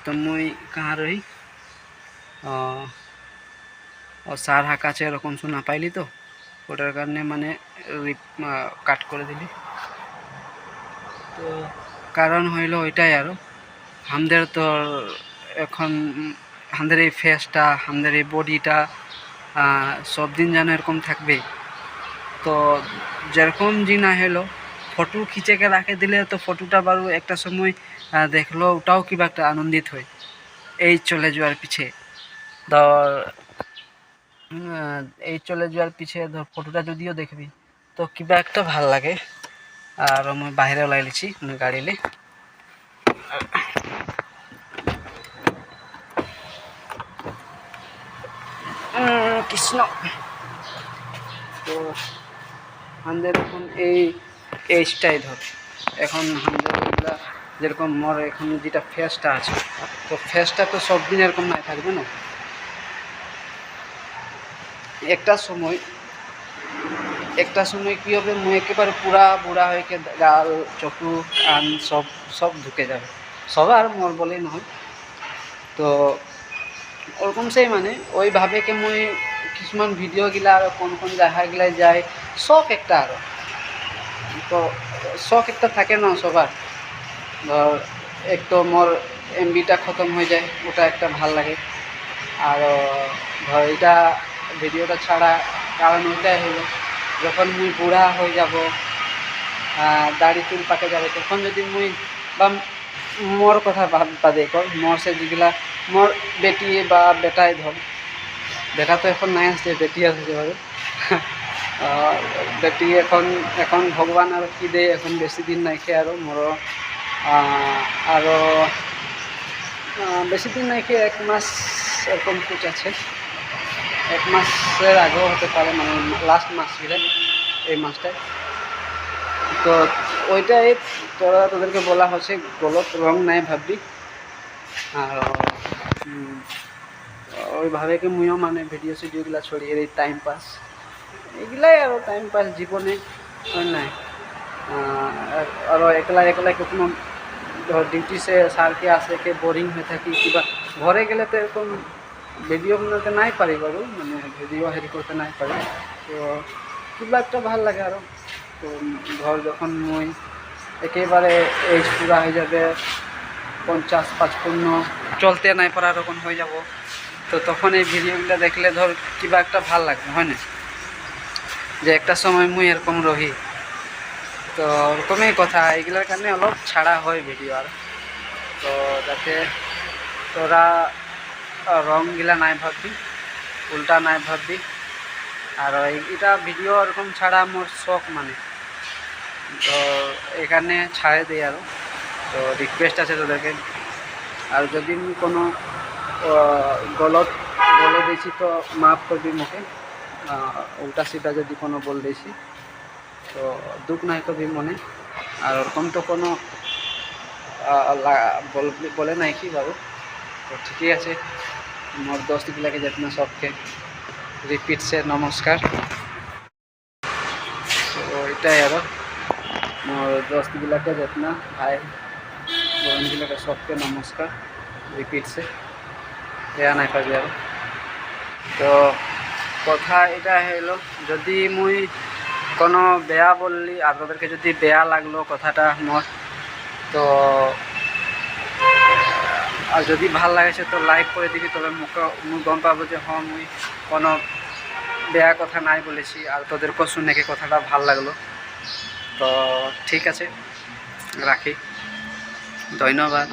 তো মুই কাহা রহি সার হাঁকাছে এরকম শোনা পাইলি, তো ওটার কারণে মানে কাট করে দিলি। তো কারণ হইল ওইটাই, আরও আমাদের তো এখন আমাদের এই ফেসটা, আমাদের এই বডিটা সব দিন যেন এরকম থাকবে। তো যেরকম জিনা হলো ফটো খিচেকে রাখে দিলে তো ফটোটা বারো একটা সময় দেখলো ওটাও কিবা একটা আনন্দিত হয় এই চলে যাওয়ার পিছে। ধর এই চলে যাওয়ার পিছে ধর ফটোটা যদিও দেখবি তো কিবা একটা ভাল লাগে। আর আমি বাইরে ওলাই লিছি গাড়িলে কৃষ্ণ। তো আমাদের এখন এই এইজটাই ধর, এখন আমাদের ওইগুলা যেরকম মোর এখন যেটা ফেসটা আছে, তো ফেসটা তো সব দিন এরকম নাই থাকবে না। একটা সময় কী হবে, মুই একেবারে পুরা বুড়া হয়ে গাল চকু কান সব ঢুকে যাবে সবার, মোর বলেই নহয়। তো ওরকম সেই মানে ওইভাবে কে মুই কিছুমান ভিডিওগিলা আর কোন জায়গাগিলায় যায় শখ একটা, আরও তো শখ একটা থাকে না সবার। ধর এক তো মোর এমবিটা খতম হয়ে যায়, ওটা একটা ভাল লাগে। আর ধর এটা ভিডিওটা ছাড়া কারণ ওইটাই হলো যখন মুই বুড়া হয়ে যাব, দাড়ি চুল পাকে যাবে, তখন যদি মুই বা মোর কথা বাদে কর, মোর সে যেগুলা মোর বেটি বা বেটাই ধর, বেটা তো এখন নাই আসছে, বেটি আসছে বাৰু বেটি এখন ভগবান আর কি দে, এখন বেশি দিন নাইকে আর মোর আরও বেশি দিন নাইকে 1 মাস এরকম কুচ আছে, 1 মাসের আগেও হতে পারে, মানে লাস্ট মাস গেলে এই মাসটায়। তো ওইটাই তোদেরকে বলা হচ্ছে গলত রং নাই ভাববি। আর ওইভাবে কি মুইও মানে ভিডিও সিডিওগুলা ছড়িয়ে দিই টাইম পাস, এগুলাই আর টাইম পাস জীবনে নাই। আর একলা কোনো ধর ডিউটি সে সারকে আসে কে বোরিং হয়ে থাকি, কিবা ঘরে গেলে তো এরকম ভিডিও বানাতে নাই পারি বাৰু, মানে ভিডিও হেৰি করতে নাই পারি। তো কিবা একটা ভাল লাগে আরও। তো ধর যখন মুই একেবারে এজ পুরা হয়ে যাবে 50-55 চলতে নাই পারা এরকম হয়ে যাব, তো তখন এই ভিডিওগুলো দেখলে ধর কিবা একটা ভাল লাগবে, হয় না, যে একটা সময় মুই এরকম রহি। তো ওরকমই কথা, এইগুলোর কারণে অলপ ছাড়া হয় ভিডিও। আর তো যাতে তোরা রংগুলা নাই ভাববি, উল্টা নাই ভাববি। আর এইটা ভিডিও এরকম ছাড়া মোর শখ, মানে তো এখানে ছাড়ে দিই। আরও তো রিকোয়েস্ট আছে তোদেরকে, আর যদি আমি কোনো গলত বলে দিয়েছি তো মাফ করবি মুখে, উল্টা সিধা যদি কোনো বল দিয়েছি তো দুঃখ নাই করবি মনে। আর ওরকম তো কোনো বলে নাই কি বাবু। তো ঠিকই আছে, মোর দোস্তগুলাকে যেতনা সবকে রিপিট সে নমস্কার। তো এটাই আরও মোর দোস্তগুলাকে যেতনা ভাই বোনগুলাকে সবকে নমস্কার রিপিট সে, দেয়া নাই পারবি। আর তো কথা এটা হলো, যদি মুই কোনো বেয়া বললি আর তোদেরকে যদি বেয়া লাগলো কথাটা মোর, তো আর যদি ভাল লাগেছে তো লাইক করে দিবি, তবে মুই গম পাবো যে হ্যাঁ মুই কোনো বেয়া কথা নাই বলেছি, আর তোদেরকেও শুনে কি কথাটা ভাল লাগলো। তো ঠিক আছে, রাখি, ধন্যবাদ।